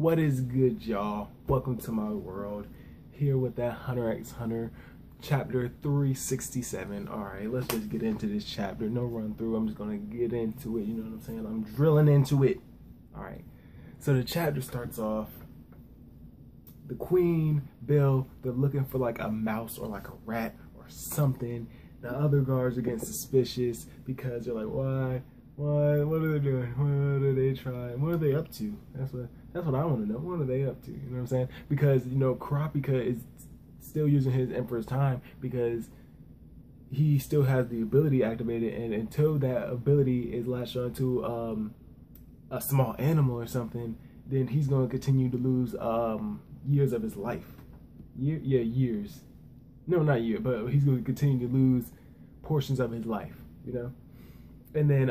What is good, y'all? Welcome to my world. Here with that Hunter x Hunter, chapter 367. Alright, let's just get into this chapter. No run through. I'm just gonna get into it. You know what I'm saying? I'm drilling into it. Alright. So the chapter starts off. The Queen, Bill, they're looking for like a mouse or like a rat or something. The other guards are getting suspicious because they're like, why? What are they doing? What are they trying? What are they up to? That's what I want to know. What are they up to? You know what I'm saying? Because, you know, Kurapika is still using his Emperor's Time because he still has the ability activated, and until that ability is latched onto a small animal or something, then he's going to continue to lose years of his life. Years. No, not year, but he's going to continue to lose portions of his life, you know? And then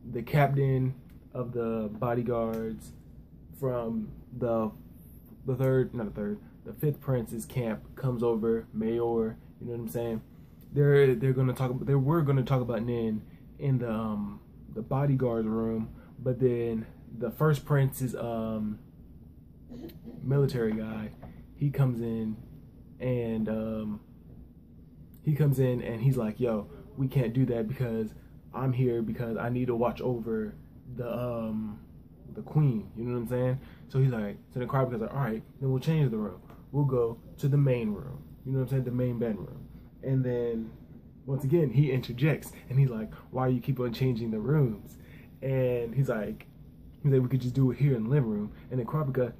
the captain of the bodyguards from the fifth prince's camp comes over, Mayor, you know what I'm saying? They were gonna talk about Nin in the bodyguards room, but then the first prince's military guy, he comes in and he's like, yo, we can't do that because I'm here because I need to watch over the queen, you know what I'm saying? So he's like, so the Kurapika's like, all right, then we'll change the room. We'll go to the main room, you know what I'm saying? The main bedroom. And then once again, he interjects and he's like, why do you keep on changing the rooms? And he's like, we could just do it here in the living room. And then Kurapika,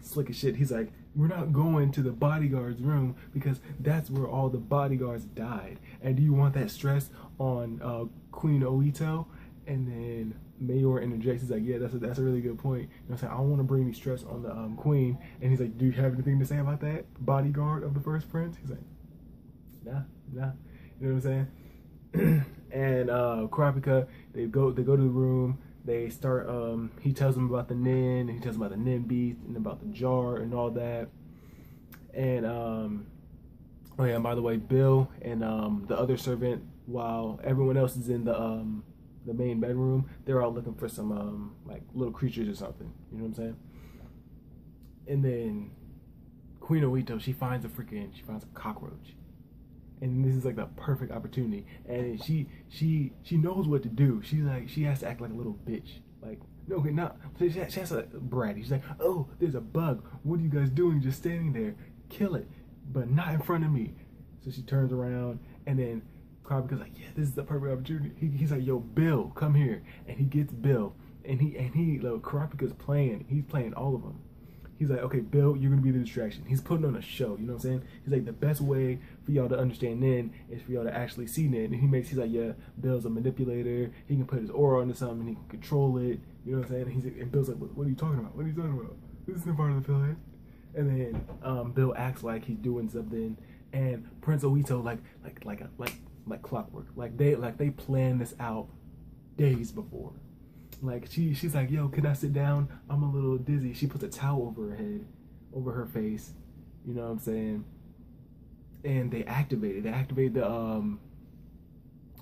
slick as shit, he's like, we're not going to the bodyguard's room because that's where all the bodyguards died. And do you want that stress on Queen Oito? And then Mayor interjects, he's like, yeah, that's a really good point. You know what I'm saying? I don't want to bring any stress on the queen. And he's like, do you have anything to say about that? Bodyguard of the first prince? He's like, nah. You know what I'm saying? And Kurapika, they go to the room. They start, he tells them about the Nin, he tells them about the Nin beast and about the jar and all that. And, oh yeah, and by the way, Bill and the other servant, while everyone else is in the main bedroom, they're all looking for some, like, little creatures or something. You know what I'm saying? And then Queen Oito, she finds a cockroach. And this is like the perfect opportunity, and she knows what to do. She has to act like a little bitch. Like, no, okay, not. She has to bratty. She's like, oh, there's a bug. What are you guys doing? Just standing there. Kill it, but not in front of me. So she turns around, and then Kurapika's like, yeah, this is the perfect opportunity. He's like, yo, Bill, come here, and he gets Bill, and he like, Kurapika's playing. He's playing all of them. He's like, okay, Bill, you're going to be the distraction. He's putting on a show, you know what I'm saying? He's like, the best way for y'all to understand Nin is for y'all to actually see Nin. And he's like, yeah, Bill's a manipulator. He can put his aura onto something and he can control it. You know what I'm saying? And Bill's like, what are you talking about? What are you talking about? This isn't part of the film. And then Bill acts like he's doing something. And Prince Oito, like clockwork. Like they planned this out days before. Like she's like, yo, can I sit down? I'm a little dizzy. She puts a towel over her head, over her face. You know what I'm saying? And they activated the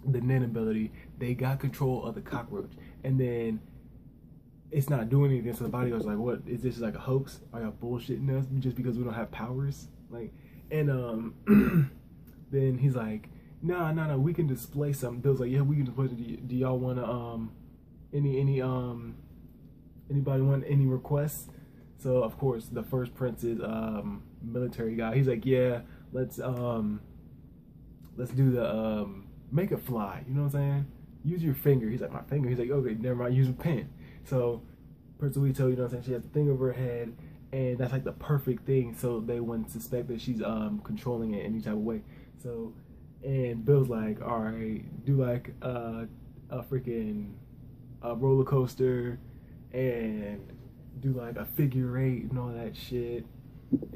Nin ability. They got control of the cockroach, and then it's not doing anything. So the bodyguard's like, what is this? Like a hoax? Are y'all bullshitting us just because we don't have powers? Like, and then he's like, no, we can display something. Bill's like, yeah, we can display it. Do y'all want to anybody want any requests? So of course the first prince's military guy, he's like, yeah, let's do the make it fly, you know what I'm saying? Use your finger. He's like, my finger. He's like, okay, never mind, use a pen. So Prince Oito, you know what I'm saying, she has the thing over her head, and that's like the perfect thing, so they wouldn't suspect that she's controlling it any type of way. So, and Bill's like, all right, do like a freaking roller coaster and do like a figure eight and all that shit,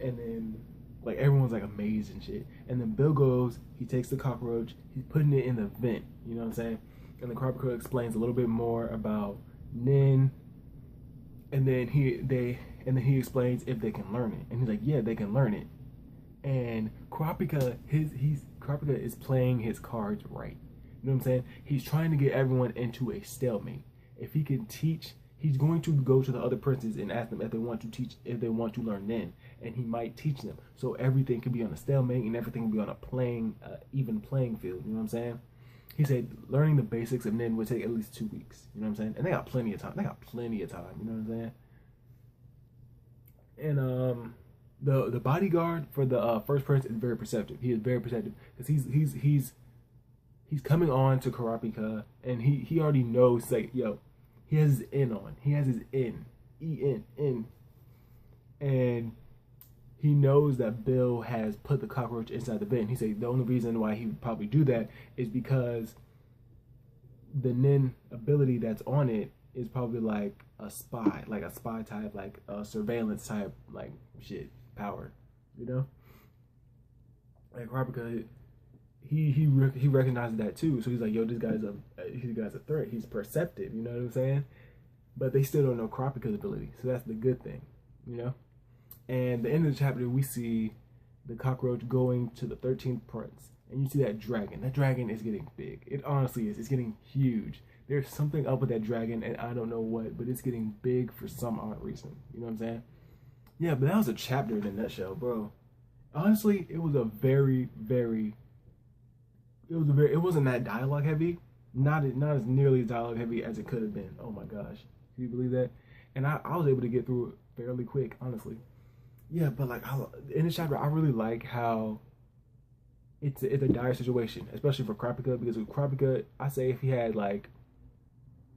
and then like everyone's like amazed and shit. And then Bill goes, he takes the cockroach, he's putting it in the vent, you know what I'm saying? And the Kurapika explains a little bit more about Nin, and then he explains if they can learn it, and he's like, yeah, they can learn it. And Kurapika is playing his cards right. You know what I'm saying? He's trying to get everyone into a stalemate. If he can teach he's going to go to the other princes and ask them if they want to teach, if they want to learn Nen, and he might teach them. So everything can be on a stalemate, and everything can be on a even playing field. You know what I'm saying? He said learning the basics of Nen would take at least 2 weeks. You know what I'm saying? And they got plenty of time. They got plenty of time. You know what I'm saying? And the bodyguard for the first prince is very perceptive. He is very perceptive because he's coming on to Kurapika, and he already knows, like, yo, he has his in on. He has his in. E-N. And he knows that Bill has put the cockroach inside the vent. He said the only reason why he would probably do that is because the Nen ability that's on it is probably like a spy type, like a surveillance type, like shit power, you know? Like Kurapika, he recognizes that too. So he's like, yo, this guy's a threat. He's perceptive, you know what I'm saying? But they still don't know Kurapika's ability, so that's the good thing, you know? And the end of the chapter, we see the cockroach going to the 13th prince, and you see that dragon. That dragon is getting big. It honestly is. It's getting huge. There's something up with that dragon, and I don't know what, but it's getting big for some odd reason. You know what I'm saying? Yeah, but that was a chapter in a nutshell, bro. Honestly, it was a very, very. It wasn't that dialogue heavy. Not as nearly as dialogue heavy as it could have been. Oh my gosh, can you believe that? And I was able to get through it fairly quick, honestly. Yeah, but like in this chapter, I really like how it's a dire situation, especially for Kurapika, because with Kurapika, I say if he had like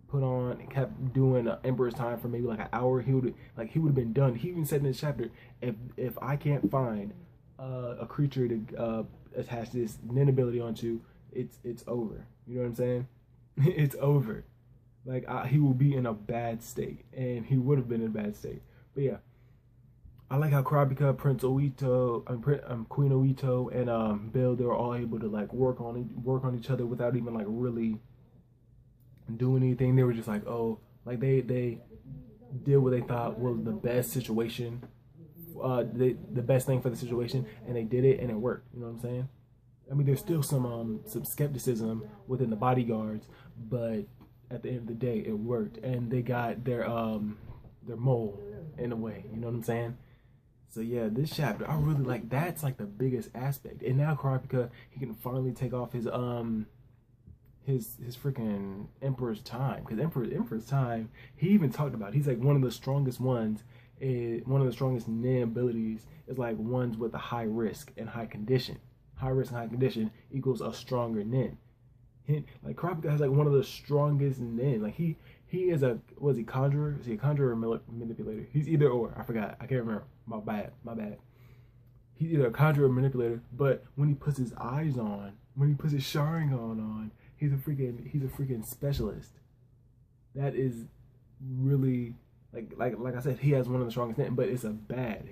put on and kept doing Emperor's Time for maybe like an hour, he would have been done. He even said in this chapter, if I can't find a creature to attach this Nen ability onto, it's over. You know what I'm saying? It's over. Like he will be in a bad state, and he would have been in a bad state. But yeah. I like how Kurapika, Prince Oito, Queen Oito, and Bill, they were all able to like work on each other without even like really doing anything. They were just like, oh, like they did what they thought was the best situation, the best thing for the situation, and they did it, and it worked. You know what I'm saying? I mean, there's still some skepticism within the bodyguards, but at the end of the day, it worked, and they got their mole in a way. You know what I'm saying? So yeah, this chapter I really like. That's like the biggest aspect. And now Kurapika, he can finally take off his freaking Emperor's Time, because Emperor's Time, he even talked about, he's like one of the strongest ones. One of the strongest Nen abilities is like ones with a high risk and high condition. High risk and high condition equals a stronger Nen. Like Kurapika has like one of the strongest Nen. Like he is was he conjurer? Is he a conjurer or manipulator? He's either or. I forgot. I can't remember. My bad. He's either a conjurer or manipulator. But when he puts his eyes on, when he puts his Sharingan on, he's a freaking specialist. That is really like I said, he has one of the strongest Nen, but it's a bad.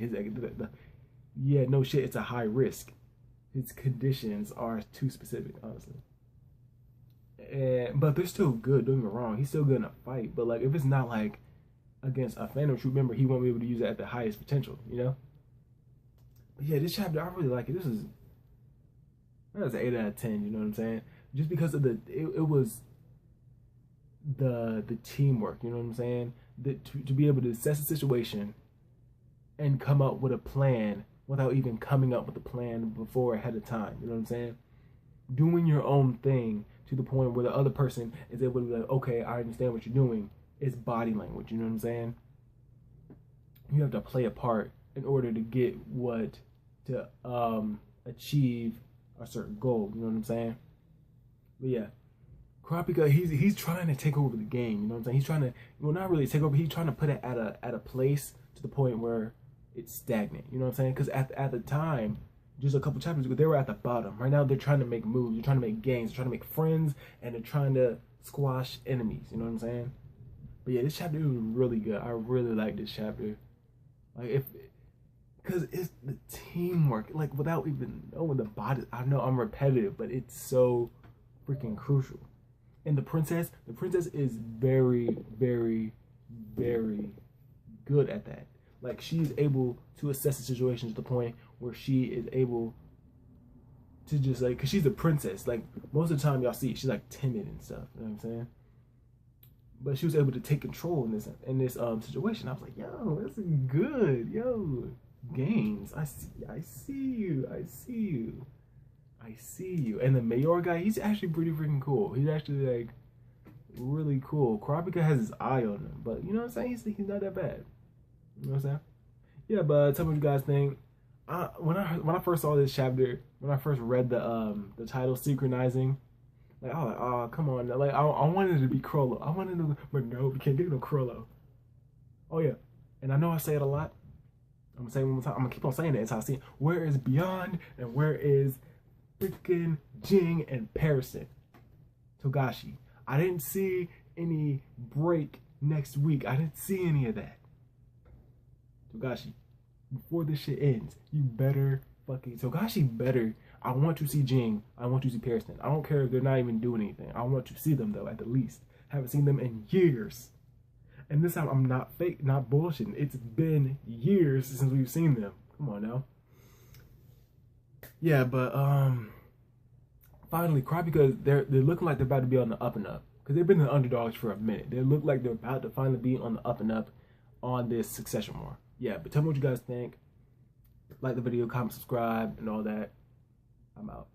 Yeah, no shit. It's a high risk. His conditions are too specific, honestly. But they're still good. Don't get me wrong. He's still good in a fight. But like, if it's not like against a Phantom Troop member, he won't be able to use it at the highest potential. You know. But yeah, this chapter I really like it. That's an 8 out of 10. You know what I'm saying? Just because of it was the teamwork. You know what I'm saying? To be able to assess the situation and come up with a plan without even coming up with a plan before ahead of time. You know what I'm saying? Doing your own thing to the point where the other person is able to be like, okay, I understand what you're doing. It's body language, you know what I'm saying? You have to play a part in order to get to achieve a certain goal, you know what I'm saying? But yeah, Kurapika, he's trying to take over the game, you know what I'm saying? He's trying to, well, not really take over, he's trying to put it at a place to the point where it's stagnant, you know what I'm saying? Because at the time, just a couple chapters ago, they were at the bottom. Right now, they're trying to make moves. They're trying to make gains. They're trying to make friends, and they're trying to squash enemies. You know what I'm saying? But yeah, this chapter was really good. I really like this chapter. Like, because it's the teamwork. Like, without even knowing the body. I know I'm repetitive, but it's so freaking crucial. And the princess is very, very, very good at that. Like, she's able to assess the situation to the point where she is able to just like, because she's a princess. Like, most of the time y'all see she's like timid and stuff. You know what I'm saying? but she was able to take control in this situation. I was like, yo, this is good, yo. Games, I see you, I see you, I see you. And the Mayor guy, he's actually pretty freaking cool. He's actually like really cool. Kurapika has his eye on him, but you know what I'm saying? He's not that bad. You know what I'm saying? Yeah, but tell me what you guys think. When I first saw this chapter, when I first read the title Synchronizing, like I was like, oh come on, like I wanted it to be Chrollo. I wanted to, but no, we can't get no Chrollo. Oh yeah, and I know I say it a lot. I'm gonna say it one more time. I'm gonna keep on saying it until I see it. Where is Beyond and where is freaking Jing and Parasite? Togashi. I didn't see any break next week. I didn't see any of that. Togashi, before this shit ends, you better fucking Togashi better. I want to see Jing. I want to see Parasite. I don't care if they're not even doing anything. I want to see them though, at the least. Haven't seen them in years. And this time I'm not fake, not bullshitting. It's been years since we've seen them. Come on now. Yeah, but finally, because they're looking like they're about to be on the up and up. Because they've been the underdogs for a minute. They look like they're about to finally be on the up and up on this Succession War. Yeah, but tell me what you guys think. Like the video, comment, subscribe, and all that. I'm out.